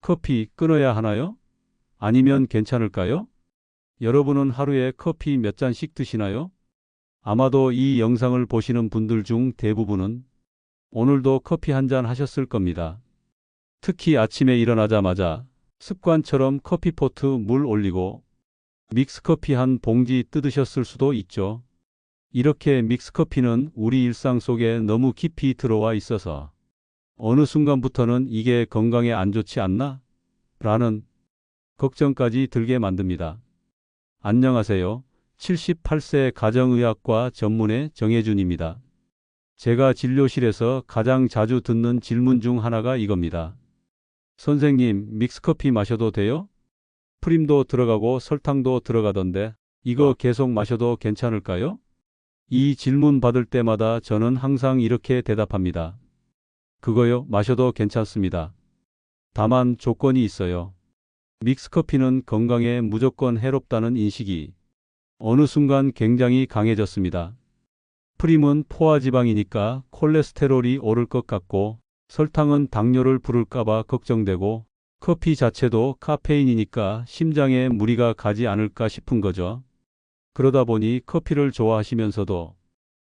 커피 끊어야 하나요? 아니면 괜찮을까요? 여러분은 하루에 커피 몇 잔씩 드시나요? 아마도 이 영상을 보시는 분들 중 대부분은 오늘도 커피 한 잔 하셨을 겁니다. 특히 아침에 일어나자마자 습관처럼 커피포트 물 올리고 믹스커피 한 봉지 뜯으셨을 수도 있죠. 이렇게 믹스커피는 우리 일상 속에 너무 깊이 들어와 있어서 어느 순간부터는 이게 건강에 안 좋지 않나? 라는 걱정까지 들게 만듭니다. 안녕하세요. 78세 가정의학과 전문의 정혜준입니다. 제가 진료실에서 가장 자주 듣는 질문 중 하나가 이겁니다. 선생님, 믹스커피 마셔도 돼요? 프림도 들어가고 설탕도 들어가던데 이거 계속 마셔도 괜찮을까요? 이 질문 받을 때마다 저는 항상 이렇게 대답합니다. 그거요, 마셔도 괜찮습니다. 다만 조건이 있어요. 믹스커피는 건강에 무조건 해롭다는 인식이 어느 순간 굉장히 강해졌습니다. 프림은 포화지방이니까 콜레스테롤이 오를 것 같고 설탕은 당뇨를 부를까봐 걱정되고 커피 자체도 카페인이니까 심장에 무리가 가지 않을까 싶은 거죠. 그러다 보니 커피를 좋아하시면서도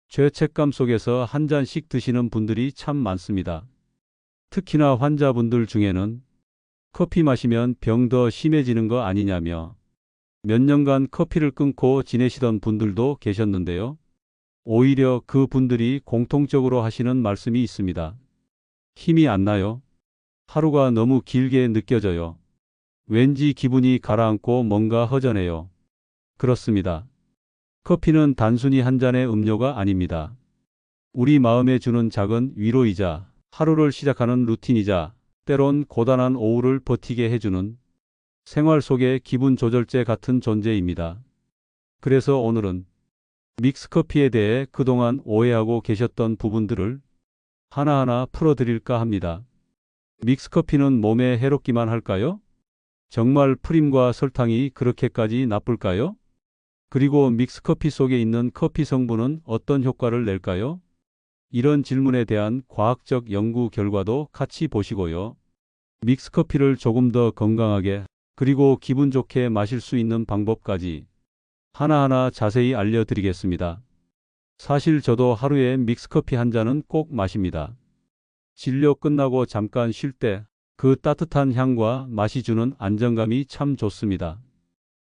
죄책감 속에서 한 잔씩 드시는 분들이 참 많습니다. 특히나 환자분들 중에는 커피 마시면 병 더 심해지는 거 아니냐며 몇 년간 커피를 끊고 지내시던 분들도 계셨는데요. 오히려 그 분들이 공통적으로 하시는 말씀이 있습니다. 힘이 안 나요. 하루가 너무 길게 느껴져요. 왠지 기분이 가라앉고 뭔가 허전해요. 그렇습니다. 커피는 단순히 한 잔의 음료가 아닙니다. 우리 마음에 주는 작은 위로이자 하루를 시작하는 루틴이자 때론 고단한 오후를 버티게 해주는 생활 속의 기분 조절제 같은 존재입니다. 그래서 오늘은 믹스커피에 대해 그동안 오해하고 계셨던 부분들을 하나하나 풀어드릴까 합니다. 믹스커피는 몸에 해롭기만 할까요? 정말 프림과 설탕이 그렇게까지 나쁠까요? 그리고 믹스커피 속에 있는 커피 성분은 어떤 효과를 낼까요? 이런 질문에 대한 과학적 연구 결과도 같이 보시고요. 믹스커피를 조금 더 건강하게 그리고 기분 좋게 마실 수 있는 방법까지 하나하나 자세히 알려드리겠습니다. 사실 저도 하루에 믹스커피 한 잔은 꼭 마십니다. 진료 끝나고 잠깐 쉴 때 그 따뜻한 향과 맛이 주는 안정감이 참 좋습니다.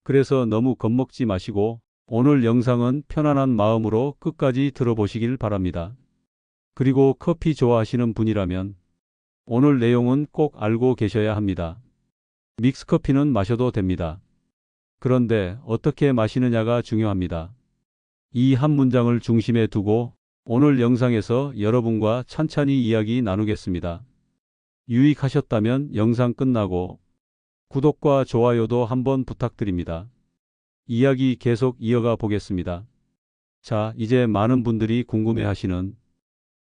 그래서 너무 겁먹지 마시고 오늘 영상은 편안한 마음으로 끝까지 들어보시길 바랍니다. 그리고 커피 좋아하시는 분이라면 오늘 내용은 꼭 알고 계셔야 합니다. 믹스커피는 마셔도 됩니다. 그런데 어떻게 마시느냐가 중요합니다. 이 한 문장을 중심에 두고 오늘 영상에서 여러분과 찬찬히 이야기 나누겠습니다. 유익하셨다면 영상 끝나고 구독과 좋아요도 한번 부탁드립니다. 이야기 계속 이어가 보겠습니다. 자, 이제 많은 분들이 궁금해하시는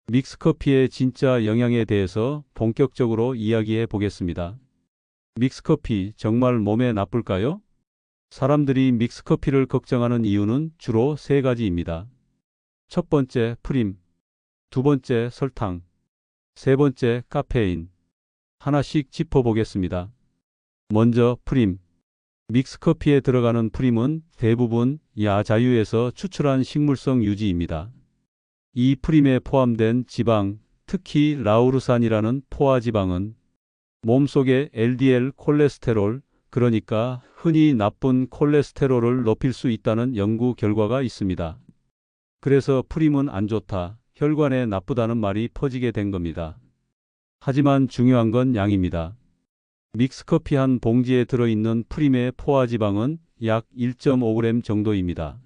믹스커피의 진짜 영향에 대해서 본격적으로 이야기해 보겠습니다. 믹스커피 정말 몸에 나쁠까요? 사람들이 믹스커피를 걱정하는 이유는 주로 세 가지입니다. 첫 번째, 프림. 두 번째, 설탕. 세 번째, 카페인. 하나씩 짚어보겠습니다. 먼저 프림. 믹스커피에 들어가는 프림은 대부분 야자유에서 추출한 식물성 유지입니다. 이 프림에 포함된 지방, 특히 라우르산이라는 포화지방은 몸속의 LDL 콜레스테롤, 그러니까 흔히 나쁜 콜레스테롤을 높일 수 있다는 연구 결과가 있습니다. 그래서 프림은 안 좋다, 혈관에 나쁘다는 말이 퍼지게 된 겁니다. 하지만 중요한 건 양입니다. 믹스커피 한 봉지에 들어있는 프림의 포화지방은 약 1.5g 정도입니다.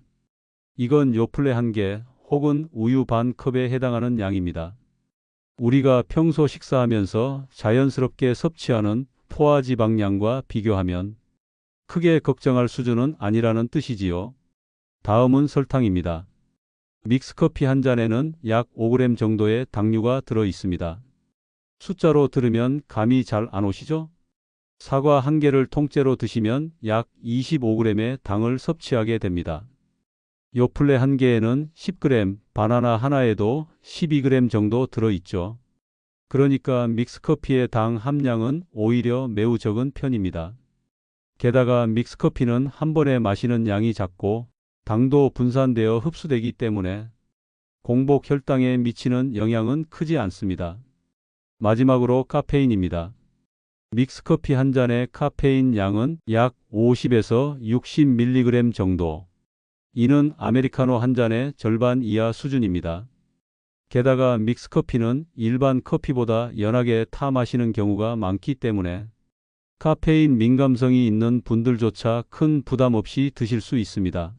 이건 요플레 한 개 혹은 우유 반 컵에 해당하는 양입니다. 우리가 평소 식사하면서 자연스럽게 섭취하는 포화지방량과 비교하면 크게 걱정할 수준은 아니라는 뜻이지요. 다음은 설탕입니다. 믹스커피 한 잔에는 약 5g 정도의 당류가 들어 있습니다. 숫자로 들으면 감이 잘 안 오시죠? 사과 한 개를 통째로 드시면 약 25g의 당을 섭취하게 됩니다. 요플레 한 개에는 10g, 바나나 하나에도 12g 정도 들어있죠. 그러니까 믹스커피의 당 함량은 오히려 매우 적은 편입니다. 게다가 믹스커피는 한 번에 마시는 양이 작고 당도 분산되어 흡수되기 때문에 공복 혈당에 미치는 영향은 크지 않습니다. 마지막으로 카페인입니다. 믹스커피 한 잔의 카페인 양은 약 50에서 60mg 정도. 이는 아메리카노 한 잔의 절반 이하 수준입니다. 게다가 믹스커피는 일반 커피보다 연하게 타 마시는 경우가 많기 때문에 카페인 민감성이 있는 분들조차 큰 부담 없이 드실 수 있습니다.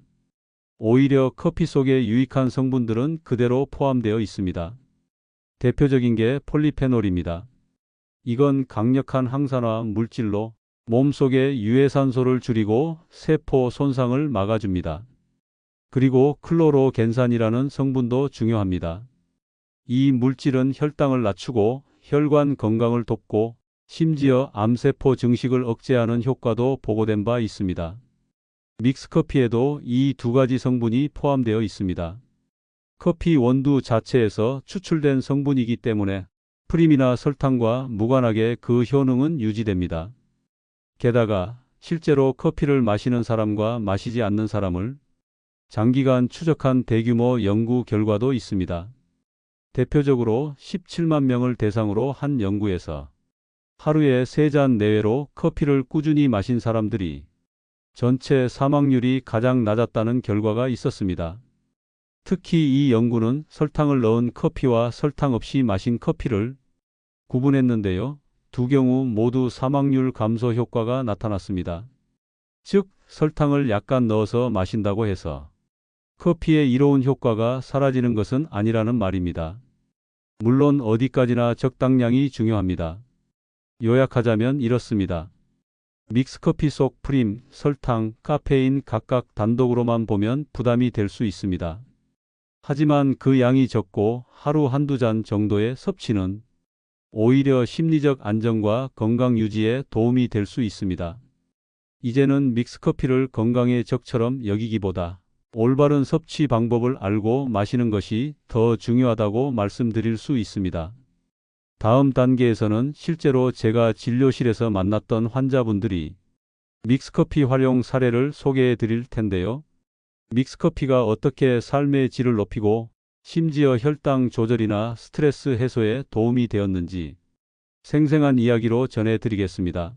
오히려 커피 속에 유익한 성분들은 그대로 포함되어 있습니다. 대표적인 게 폴리페놀입니다. 이건 강력한 항산화 물질로 몸속의 유해산소를 줄이고 세포 손상을 막아줍니다. 그리고 클로로겐산이라는 성분도 중요합니다. 이 물질은 혈당을 낮추고 혈관 건강을 돕고 심지어 암세포 증식을 억제하는 효과도 보고된 바 있습니다. 믹스커피에도 이 두 가지 성분이 포함되어 있습니다. 커피 원두 자체에서 추출된 성분이기 때문에 프림이나 설탕과 무관하게 그 효능은 유지됩니다. 게다가 실제로 커피를 마시는 사람과 마시지 않는 사람을 장기간 추적한 대규모 연구 결과도 있습니다. 대표적으로 17만 명을 대상으로 한 연구에서 하루에 3잔 내외로 커피를 꾸준히 마신 사람들이 전체 사망률이 가장 낮았다는 결과가 있었습니다. 특히 이 연구는 설탕을 넣은 커피와 설탕 없이 마신 커피를 구분했는데요. 두 경우 모두 사망률 감소 효과가 나타났습니다. 즉, 설탕을 약간 넣어서 마신다고 해서 커피의 이로운 효과가 사라지는 것은 아니라는 말입니다. 물론 어디까지나 적당량이 중요합니다. 요약하자면 이렇습니다. 믹스커피 속 프림, 설탕, 카페인 각각 단독으로만 보면 부담이 될 수 있습니다. 하지만 그 양이 적고 하루 한두 잔 정도의 섭취는 오히려 심리적 안정과 건강 유지에 도움이 될 수 있습니다. 이제는 믹스커피를 건강의 적처럼 여기기보다 올바른 섭취 방법을 알고 마시는 것이 더 중요하다고 말씀드릴 수 있습니다. 다음 단계에서는 실제로 제가 진료실에서 만났던 환자분들이 믹스커피 활용 사례를 소개해 드릴 텐데요. 믹스커피가 어떻게 삶의 질을 높이고 심지어 혈당 조절이나 스트레스 해소에 도움이 되었는지 생생한 이야기로 전해 드리겠습니다.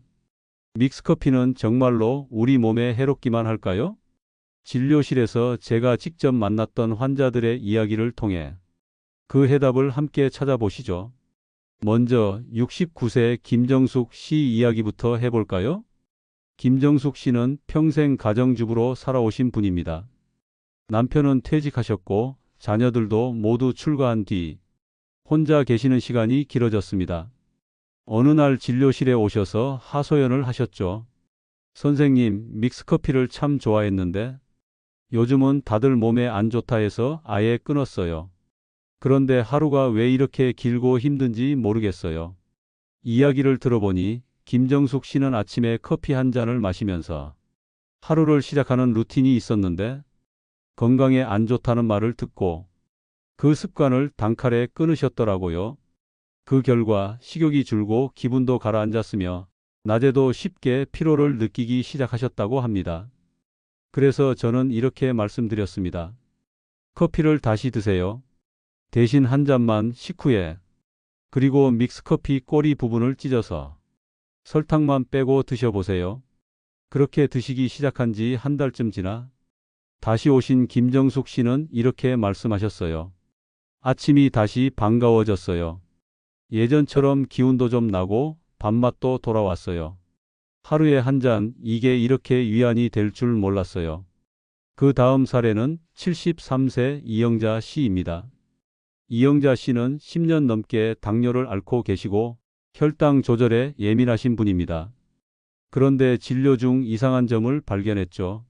믹스커피는 정말로 우리 몸에 해롭기만 할까요? 진료실에서 제가 직접 만났던 환자들의 이야기를 통해 그 해답을 함께 찾아보시죠. 먼저 69세 김정숙 씨 이야기부터 해볼까요? 김정숙 씨는 평생 가정주부로 살아오신 분입니다. 남편은 퇴직하셨고 자녀들도 모두 출가한 뒤 혼자 계시는 시간이 길어졌습니다. 어느 날 진료실에 오셔서 하소연을 하셨죠. 선생님, 믹스커피를 참 좋아했는데 요즘은 다들 몸에 안 좋다 해서 아예 끊었어요. 그런데 하루가 왜 이렇게 길고 힘든지 모르겠어요. 이야기를 들어보니 김정숙 씨는 아침에 커피 한 잔을 마시면서 하루를 시작하는 루틴이 있었는데 건강에 안 좋다는 말을 듣고 그 습관을 단칼에 끊으셨더라고요. 그 결과 식욕이 줄고 기분도 가라앉았으며 낮에도 쉽게 피로를 느끼기 시작하셨다고 합니다. 그래서 저는 이렇게 말씀드렸습니다. 커피를 다시 드세요. 대신 한 잔만 식후에. 그리고 믹스커피 꼬리 부분을 찢어서 설탕만 빼고 드셔보세요. 그렇게 드시기 시작한 지 한 달쯤 지나 다시 오신 김정숙 씨는 이렇게 말씀하셨어요. 아침이 다시 반가워졌어요. 예전처럼 기운도 좀 나고 밥맛도 돌아왔어요. 하루에 한 잔, 이게 이렇게 위안이 될 줄 몰랐어요. 그 다음 사례는 73세 이영자 씨입니다. 이영자 씨는 10년 넘게 당뇨를 앓고 계시고 혈당 조절에 예민하신 분입니다. 그런데 진료 중 이상한 점을 발견했죠.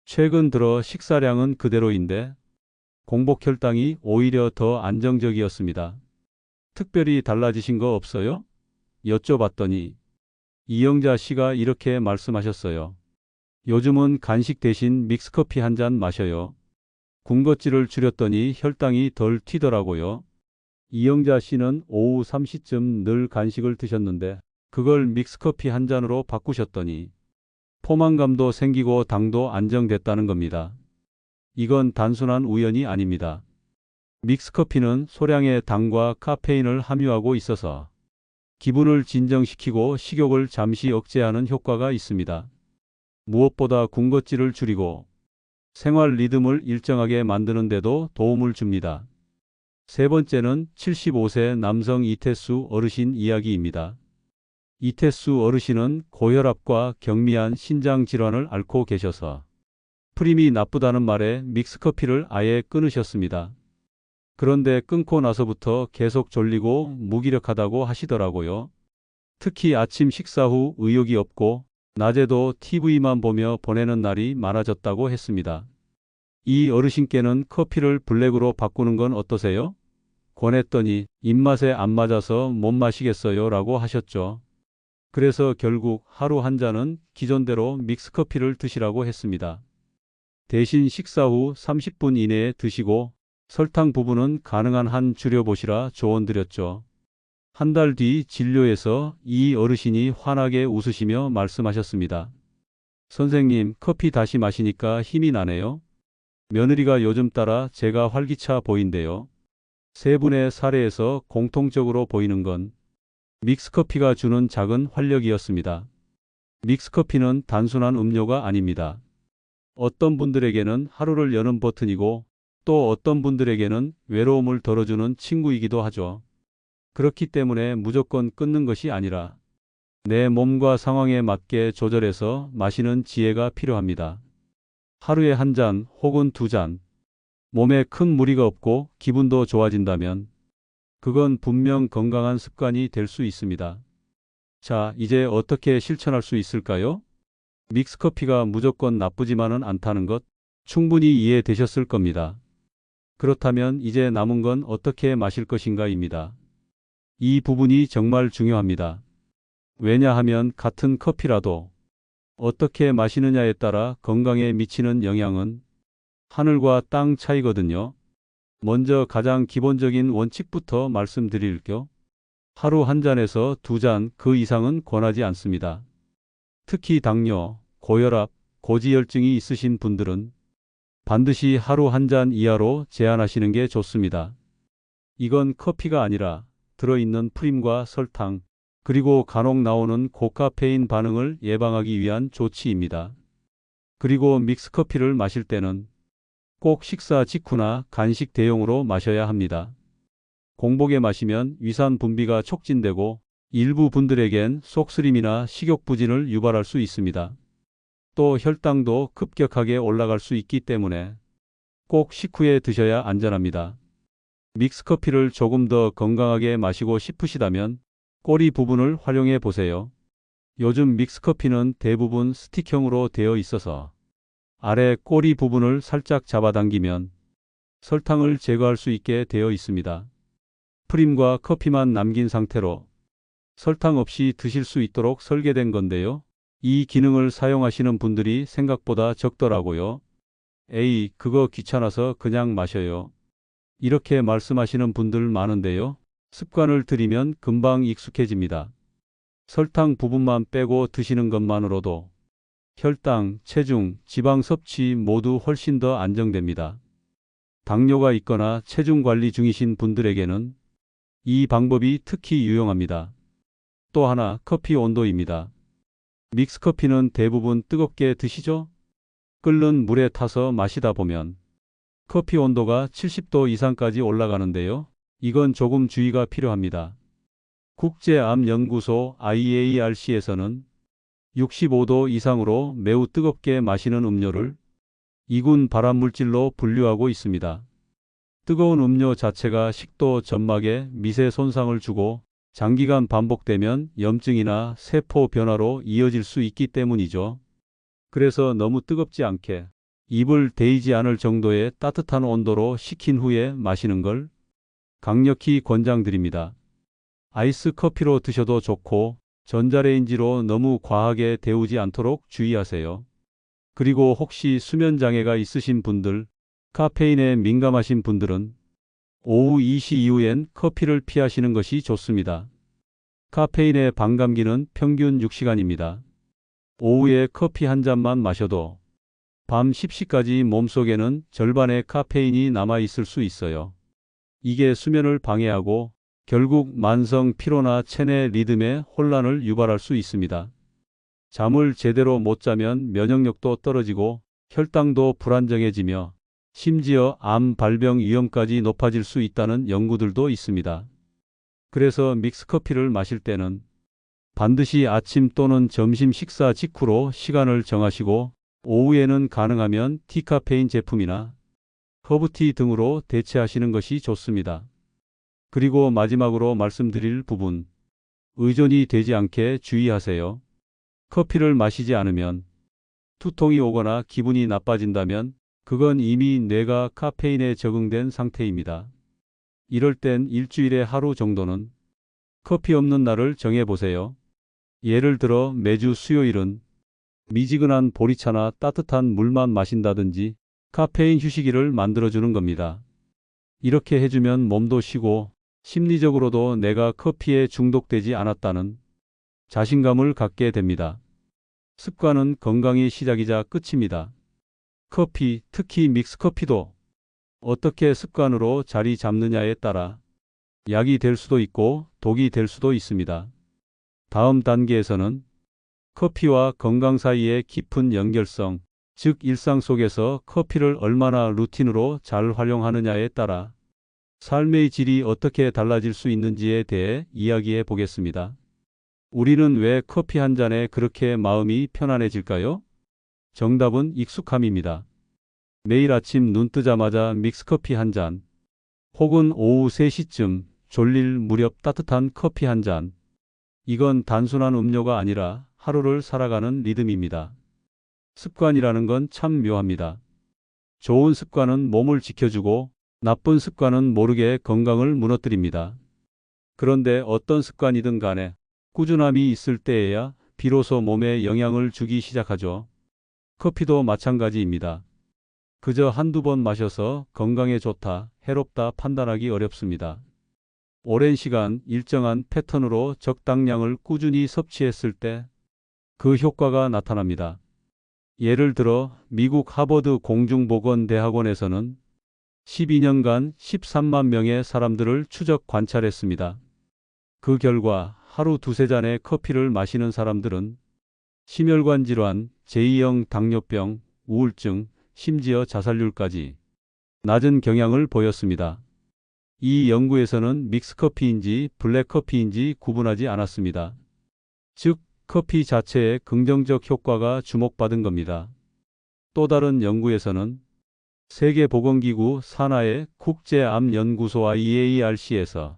최근 들어 식사량은 그대로인데 공복 혈당이 오히려 더 안정적이었습니다. 특별히 달라지신 거 없어요? 여쭤봤더니 이영자 씨가 이렇게 말씀하셨어요. 요즘은 간식 대신 믹스커피 한 잔 마셔요. 군것질을 줄였더니 혈당이 덜 튀더라고요. 이영자 씨는 오후 3시쯤 늘 간식을 드셨는데 그걸 믹스커피 한 잔으로 바꾸셨더니 포만감도 생기고 당도 안정됐다는 겁니다. 이건 단순한 우연이 아닙니다. 믹스커피는 소량의 당과 카페인을 함유하고 있어서 기분을 진정시키고 식욕을 잠시 억제하는 효과가 있습니다. 무엇보다 군것질을 줄이고 생활 리듬을 일정하게 만드는 데도 도움을 줍니다. 세 번째는 75세 남성 이태수 어르신 이야기입니다. 이태수 어르신은 고혈압과 경미한 신장 질환을 앓고 계셔서 프림이 나쁘다는 말에 믹스커피를 아예 끊으셨습니다. 그런데 끊고 나서부터 계속 졸리고 무기력하다고 하시더라고요. 특히 아침 식사 후 의욕이 없고 낮에도 TV만 보며 보내는 날이 많아졌다고 했습니다. 이 어르신께는 커피를 블랙으로 바꾸는 건 어떠세요? 권했더니 입맛에 안 맞아서 못 마시겠어요 라고 하셨죠. 그래서 결국 하루 한 잔은 기존대로 믹스커피를 드시라고 했습니다. 대신 식사 후 30분 이내에 드시고 설탕 부분은 가능한 한 줄여보시라 조언드렸죠. 한 달 뒤 진료에서 이 어르신이 환하게 웃으시며 말씀하셨습니다. 선생님, 커피 다시 마시니까 힘이 나네요. 며느리가 요즘 따라 제가 활기차 보인대요. 세 분의 사례에서 공통적으로 보이는 건 믹스커피가 주는 작은 활력이었습니다. 믹스커피는 단순한 음료가 아닙니다. 어떤 분들에게는 하루를 여는 버튼이고 또 어떤 분들에게는 외로움을 덜어주는 친구이기도 하죠. 그렇기 때문에 무조건 끊는 것이 아니라 내 몸과 상황에 맞게 조절해서 마시는 지혜가 필요합니다. 하루에 한 잔 혹은 두 잔, 몸에 큰 무리가 없고 기분도 좋아진다면 그건 분명 건강한 습관이 될 수 있습니다. 자, 이제 어떻게 실천할 수 있을까요? 믹스커피가 무조건 나쁘지만은 않다는 것 충분히 이해되셨을 겁니다. 그렇다면 이제 남은 건 어떻게 마실 것인가입니다. 이 부분이 정말 중요합니다. 왜냐하면 같은 커피라도 어떻게 마시느냐에 따라 건강에 미치는 영향은 하늘과 땅 차이거든요. 먼저 가장 기본적인 원칙부터 말씀드릴게요. 하루 한 잔에서 두 잔 그 이상은 권하지 않습니다. 특히 당뇨, 고혈압, 고지혈증이 있으신 분들은 반드시 하루 한 잔 이하로 제한하시는 게 좋습니다. 이건 커피가 아니라 들어있는 프림과 설탕, 그리고 간혹 나오는 고카페인 반응을 예방하기 위한 조치입니다. 그리고 믹스커피를 마실 때는 꼭 식사 직후나 간식 대용으로 마셔야 합니다. 공복에 마시면 위산 분비가 촉진되고 일부 분들에겐 속쓰림이나 식욕부진을 유발할 수 있습니다. 또 혈당도 급격하게 올라갈 수 있기 때문에 꼭 식후에 드셔야 안전합니다. 믹스커피를 조금 더 건강하게 마시고 싶으시다면 꼬리 부분을 활용해 보세요. 요즘 믹스커피는 대부분 스틱형으로 되어 있어서 아래 꼬리 부분을 살짝 잡아당기면 설탕을 제거할 수 있게 되어 있습니다. 프림과 커피만 남긴 상태로 설탕 없이 드실 수 있도록 설계된 건데요. 이 기능을 사용하시는 분들이 생각보다 적더라고요. 에이, 그거 귀찮아서 그냥 마셔요. 이렇게 말씀하시는 분들 많은데요. 습관을 들이면 금방 익숙해집니다. 설탕 부분만 빼고 드시는 것만으로도 혈당, 체중, 지방 섭취 모두 훨씬 더 안정됩니다. 당뇨가 있거나 체중 관리 중이신 분들에게는 이 방법이 특히 유용합니다. 또 하나, 커피 온도입니다. 믹스커피는 대부분 뜨겁게 드시죠? 끓는 물에 타서 마시다 보면 커피 온도가 70도 이상까지 올라가는데요. 이건 조금 주의가 필요합니다. 국제암연구소 IARC에서는 65도 이상으로 매우 뜨겁게 마시는 음료를 이군 발암물질로 분류하고 있습니다. 뜨거운 음료 자체가 식도 점막에 미세 손상을 주고 장기간 반복되면 염증이나 세포 변화로 이어질 수 있기 때문이죠. 그래서 너무 뜨겁지 않게 입을 데이지 않을 정도의 따뜻한 온도로 식힌 후에 마시는 걸 강력히 권장드립니다. 아이스 커피로 드셔도 좋고 전자레인지로 너무 과하게 데우지 않도록 주의하세요. 그리고 혹시 수면 장애가 있으신 분들, 카페인에 민감하신 분들은 오후 2시 이후엔 커피를 피하시는 것이 좋습니다. 카페인의 반감기는 평균 6시간입니다. 오후에 커피 한 잔만 마셔도 밤 10시까지 몸속에는 절반의 카페인이 남아 있을 수 있어요. 이게 수면을 방해하고 결국 만성 피로나 체내 리듬의 혼란을 유발할 수 있습니다. 잠을 제대로 못 자면 면역력도 떨어지고 혈당도 불안정해지며 심지어 암 발병 위험까지 높아질 수 있다는 연구들도 있습니다. 그래서 믹스커피를 마실 때는 반드시 아침 또는 점심 식사 직후로 시간을 정하시고 오후에는 가능하면 디카페인 제품이나 허브티 등으로 대체하시는 것이 좋습니다. 그리고 마지막으로 말씀드릴 부분, 의존이 되지 않게 주의하세요. 커피를 마시지 않으면 두통이 오거나 기분이 나빠진다면 그건 이미 뇌가 카페인에 적응된 상태입니다. 이럴 땐 일주일에 하루 정도는 커피 없는 날을 정해보세요. 예를 들어 매주 수요일은 미지근한 보리차나 따뜻한 물만 마신다든지 카페인 휴식일을 만들어주는 겁니다. 이렇게 해주면 몸도 쉬고 심리적으로도 내가 커피에 중독되지 않았다는 자신감을 갖게 됩니다. 습관은 건강의 시작이자 끝입니다. 커피, 특히 믹스커피도 어떻게 습관으로 자리 잡느냐에 따라 약이 될 수도 있고 독이 될 수도 있습니다. 다음 단계에서는 커피와 건강 사이의 깊은 연결성, 즉 일상 속에서 커피를 얼마나 루틴으로 잘 활용하느냐에 따라 삶의 질이 어떻게 달라질 수 있는지에 대해 이야기해 보겠습니다. 우리는 왜 커피 한 잔에 그렇게 마음이 편안해질까요? 정답은 익숙함입니다. 매일 아침 눈 뜨자마자 믹스커피 한 잔, 혹은 오후 3시쯤 졸릴 무렵 따뜻한 커피 한 잔. 이건 단순한 음료가 아니라 하루를 살아가는 리듬입니다. 습관이라는 건 참 묘합니다. 좋은 습관은 몸을 지켜주고 나쁜 습관은 모르게 건강을 무너뜨립니다. 그런데 어떤 습관이든 간에 꾸준함이 있을 때에야 비로소 몸에 영향을 주기 시작하죠. 커피도 마찬가지입니다. 그저 한두 번 마셔서 건강에 좋다, 해롭다 판단하기 어렵습니다. 오랜 시간 일정한 패턴으로 적당량을 꾸준히 섭취했을 때 그 효과가 나타납니다. 예를 들어 미국 하버드 공중보건대학원에서는 12년간 13만 명의 사람들을 추적 관찰했습니다. 그 결과 하루 두세 잔의 커피를 마시는 사람들은 심혈관 질환, 제2형 당뇨병, 우울증, 심지어 자살률까지 낮은 경향을 보였습니다. 이 연구에서는 믹스커피인지 블랙커피인지 구분하지 않았습니다. 즉, 커피 자체의 긍정적 효과가 주목받은 겁니다. 또 다른 연구에서는 세계보건기구 산하의 국제암연구소와 EARC에서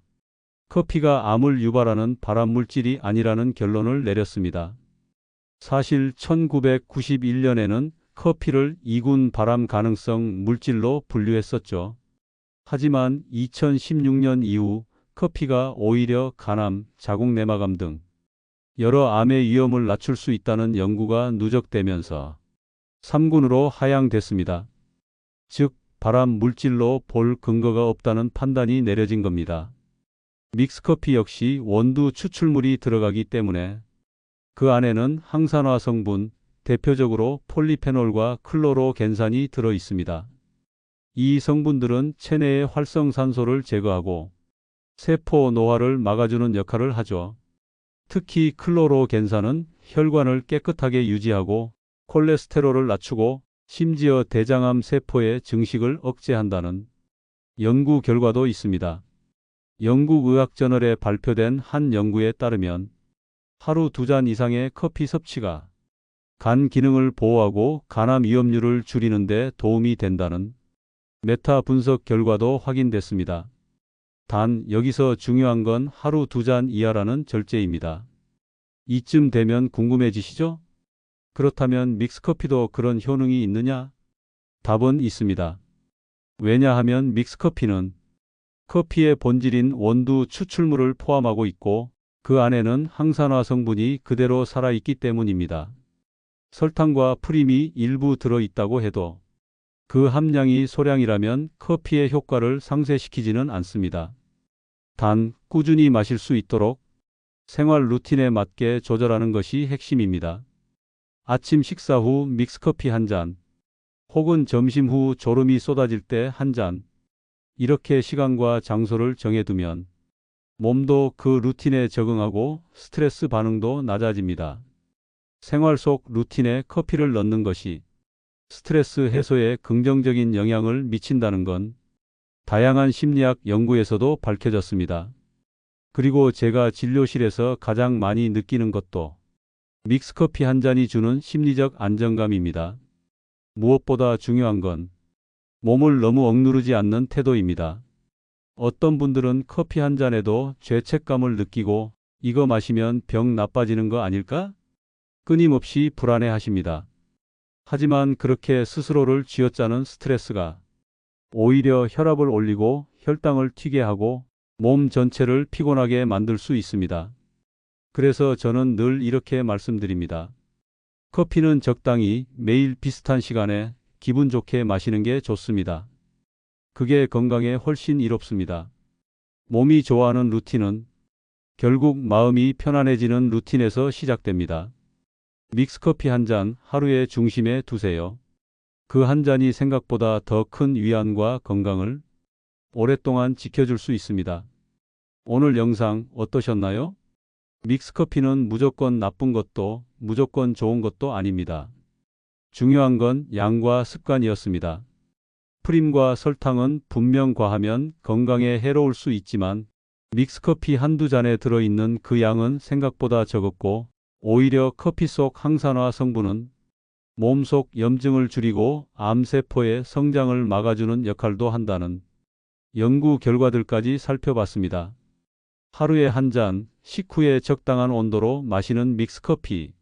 커피가 암을 유발하는 발암물질이 아니라는 결론을 내렸습니다. 사실 1991년에는 커피를 이군 발암 가능성 물질로 분류했었죠. 하지만 2016년 이후 커피가 오히려 간암, 자궁내막암 등 여러 암의 위험을 낮출 수 있다는 연구가 누적되면서 3군으로 하향됐습니다. 즉, 발암 물질로 볼 근거가 없다는 판단이 내려진 겁니다. 믹스커피 역시 원두 추출물이 들어가기 때문에 그 안에는 항산화 성분, 대표적으로 폴리페놀과 클로로겐산이 들어 있습니다. 이 성분들은 체내의 활성산소를 제거하고 세포 노화를 막아주는 역할을 하죠. 특히 클로로겐산은 혈관을 깨끗하게 유지하고 콜레스테롤을 낮추고 심지어 대장암 세포의 증식을 억제한다는 연구 결과도 있습니다. 영국의학저널에 발표된 한 연구에 따르면 하루 2잔 이상의 커피 섭취가 간 기능을 보호하고 간암 위험률을 줄이는 데 도움이 된다는 메타 분석 결과도 확인됐습니다. 단 여기서 중요한 건 하루 2잔 이하라는 절제입니다. 이쯤 되면 궁금해지시죠? 그렇다면 믹스커피도 그런 효능이 있느냐? 답은 있습니다. 왜냐하면 믹스커피는 커피의 본질인 원두 추출물을 포함하고 있고 그 안에는 항산화 성분이 그대로 살아있기 때문입니다. 설탕과 프림이 일부 들어있다고 해도 그 함량이 소량이라면 커피의 효과를 상쇄시키지는 않습니다. 단, 꾸준히 마실 수 있도록 생활 루틴에 맞게 조절하는 것이 핵심입니다. 아침 식사 후 믹스커피 한 잔, 혹은 점심 후 졸음이 쏟아질 때 한 잔, 이렇게 시간과 장소를 정해두면 몸도 그 루틴에 적응하고 스트레스 반응도 낮아집니다. 생활 속 루틴에 커피를 넣는 것이 스트레스 해소에 긍정적인 영향을 미친다는 건 다양한 심리학 연구에서도 밝혀졌습니다. 그리고 제가 진료실에서 가장 많이 느끼는 것도 믹스커피 한 잔이 주는 심리적 안정감입니다. 무엇보다 중요한 건 몸을 너무 억누르지 않는 태도입니다. 어떤 분들은 커피 한 잔에도 죄책감을 느끼고 이거 마시면 병 나빠지는 거 아닐까? 끊임없이 불안해 하십니다. 하지만 그렇게 스스로를 쥐어짜는 스트레스가 오히려 혈압을 올리고 혈당을 튀게 하고 몸 전체를 피곤하게 만들 수 있습니다. 그래서 저는 늘 이렇게 말씀드립니다. 커피는 적당히 매일 비슷한 시간에 기분 좋게 마시는 게 좋습니다. 그게 건강에 훨씬 이롭습니다. 몸이 좋아하는 루틴은 결국 마음이 편안해지는 루틴에서 시작됩니다. 믹스커피 한 잔 하루의 중심에 두세요. 그 한 잔이 생각보다 더 큰 위안과 건강을 오랫동안 지켜줄 수 있습니다. 오늘 영상 어떠셨나요? 믹스커피는 무조건 나쁜 것도 무조건 좋은 것도 아닙니다. 중요한 건 양과 습관이었습니다. 프림과 설탕은 분명 과하면 건강에 해로울 수 있지만 믹스커피 한두 잔에 들어있는 그 양은 생각보다 적었고 오히려 커피 속 항산화 성분은 몸속 염증을 줄이고 암세포의 성장을 막아주는 역할도 한다는 연구 결과들까지 살펴봤습니다. 하루에 한 잔, 식후에 적당한 온도로 마시는 믹스커피.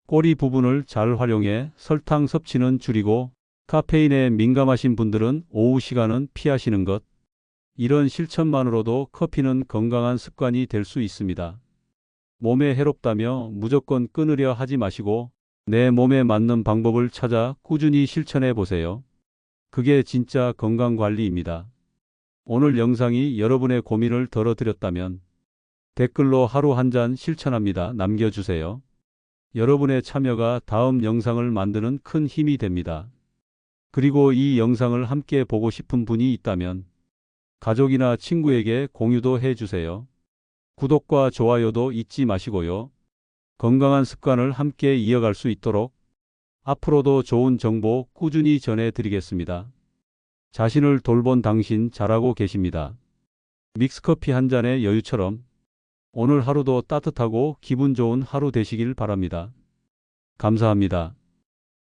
꼬리 부분을 잘 활용해 설탕 섭취는 줄이고 카페인에 민감하신 분들은 오후 시간은 피하시는 것. 이런 실천만으로도 커피는 건강한 습관이 될 수 있습니다. 몸에 해롭다며 무조건 끊으려 하지 마시고 내 몸에 맞는 방법을 찾아 꾸준히 실천해 보세요. 그게 진짜 건강관리입니다. 오늘 영상이 여러분의 고민을 덜어드렸다면 댓글로 하루 한 잔 실천합니다 남겨주세요. 여러분의 참여가 다음 영상을 만드는 큰 힘이 됩니다. 그리고 이 영상을 함께 보고 싶은 분이 있다면 가족이나 친구에게 공유도 해주세요. 구독과 좋아요도 잊지 마시고요. 건강한 습관을 함께 이어갈 수 있도록 앞으로도 좋은 정보 꾸준히 전해드리겠습니다. 자신을 돌본 당신 잘하고 계십니다. 믹스커피 한 잔의 여유처럼 오늘 하루도 따뜻하고 기분 좋은 하루 되시길 바랍니다. 감사합니다.